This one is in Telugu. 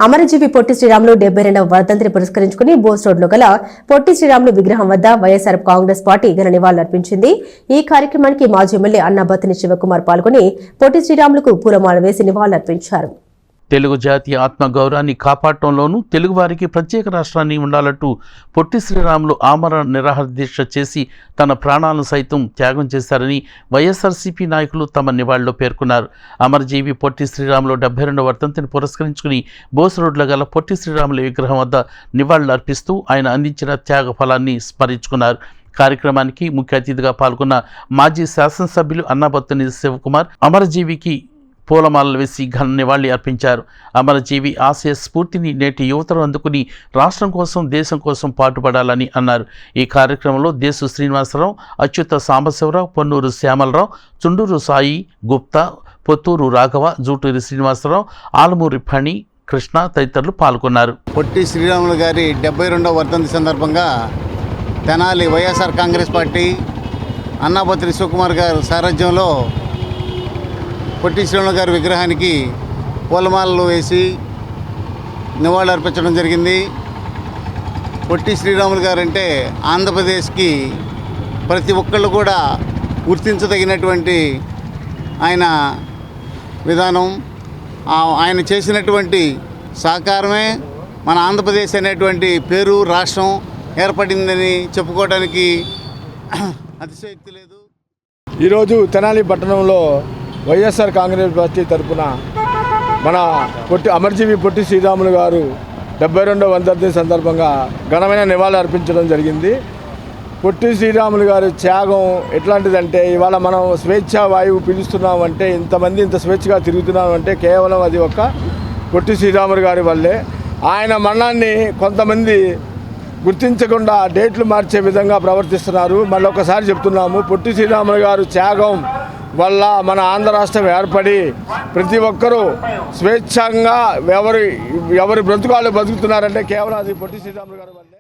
అమరజీవి పొట్టి శ్రీరాములు 72వ వర్ధంతిని పురస్కరించుకుని బోస్ రోడ్లో గల పొట్టి శ్రీరాములు విగ్రహం వద్ద వైఎస్ఆర్ కాంగ్రెస్ పార్టీ ఘన నివాళులర్పించింది. ఈ కార్యక్రమానికి మాజీ ఎమ్మెల్యే అన్నాబత్తిని శివకుమార్ పాల్గొని పొట్టి శ్రీరాములకు పూలమాల వేసి నివాళులర్పించారు. తెలుగు జాతి ఆత్మగౌరవాన్ని కాపాడటంలోనూ తెలుగువారికి ప్రత్యేక రాష్ట్రాన్ని ఉండాలంటూ పొట్టి శ్రీరాములు ఆమరణ నిరాహార దీక్ష చేసి తన ప్రాణాలను సైతం త్యాగం చేశారని వైఎస్ఆర్సీపీ నాయకులు తమ నివాళిలో పేర్కొన్నారు. అమరజీవి పొట్టి శ్రీరాములు 72వ వర్ధంతిని పురస్కరించుకుని బోస్ రోడ్లో గల పొట్టి శ్రీరాములు విగ్రహం వద్ద నివాళులు అర్పిస్తూ ఆయన అందించిన త్యాగ ఫలాన్ని స్మరించుకున్నారు. కార్యక్రమానికి ముఖ్య అతిథిగా పాల్గొన్న మాజీ శాసనసభ్యులు అన్నాబత్తిని శివకుమార్ అమరజీవికి పూలమాలలు వేసి ఘన నివాళి అర్పించారు. అమరజీవి ఆశయ స్ఫూర్తిని నేటి యువతను అందుకుని రాష్ట్రం కోసం దేశం కోసం పాటుపడాలని అన్నారు. ఈ కార్యక్రమంలో దేశు శ్రీనివాసరావు, అచ్యుత సాంబశివరావు, పొన్నూరు శ్యామలరావు, చుండూరు సాయి గుప్తా, పొత్తూరు రాఘవ, జూటూరి శ్రీనివాసరావు, ఆలమూరి ఫణి, కృష్ణ తదితరులు పాల్గొన్నారు. పొట్టి శ్రీరాములు గారి 72వ వర్ధంతి సందర్భంగా తెనాలి వైఎస్ఆర్ కాంగ్రెస్ పార్టీ అన్నాబత్తిని శివకుమార్ గారి సారథ్యంలో పొట్టి శ్రీరాములు గారి విగ్రహానికి పూలమాలలు వేసి నివాళులు అర్పించడం జరిగింది. పొట్టి శ్రీరాములు గారు అంటే ఆంధ్రప్రదేశ్కి ప్రతి ఒక్కళ్ళు కూడా గుర్తించదగినటువంటి ఆయన విధానం, ఆయన చేసినటువంటి సహకారమే మన ఆంధ్రప్రదేశ్ అనేటువంటి పేరు రాష్ట్రం ఏర్పడిందని చెప్పుకోవడానికి అతిశయోక్తి లేదు. ఈరోజు తెనాలి పట్టణంలో వైఎస్ఆర్ కాంగ్రెస్ పార్టీ తరఫున మన అమరజీవి పొట్టి శ్రీరాములు గారు 72వ వర్ధంతి సందర్భంగా ఘనమైన నివాళులు అర్పించడం జరిగింది. పొట్టి శ్రీరాములు గారి త్యాగం ఎట్లాంటిదంటే, ఇవాళ మనం స్వేచ్ఛా వాయువు పీలుస్తున్నామంటే, ఇంతమంది ఇంత స్వేచ్ఛగా తిరుగుతున్నామంటే కేవలం అది ఒక పొట్టి శ్రీరాములు గారి వల్లే. ఆయన మరణాన్ని కొంతమంది గుర్తించకుండా డేట్లు మార్చే విధంగా ప్రవర్తిస్తున్నారు. మళ్ళీ ఒకసారి చెప్తున్నాము, పొట్టి శ్రీరాములు గారు త్యాగం వల్ల మన ఆంధ్ర రాష్ట్రం ఏర్పడి ప్రతి ఒక్కరూ స్వేచ్ఛంగా ఎవరి బ్రతుకాలు బతుకుతున్నారంటే కేవలం అది పొట్టి శ్రీరాములు గారి వల్ల.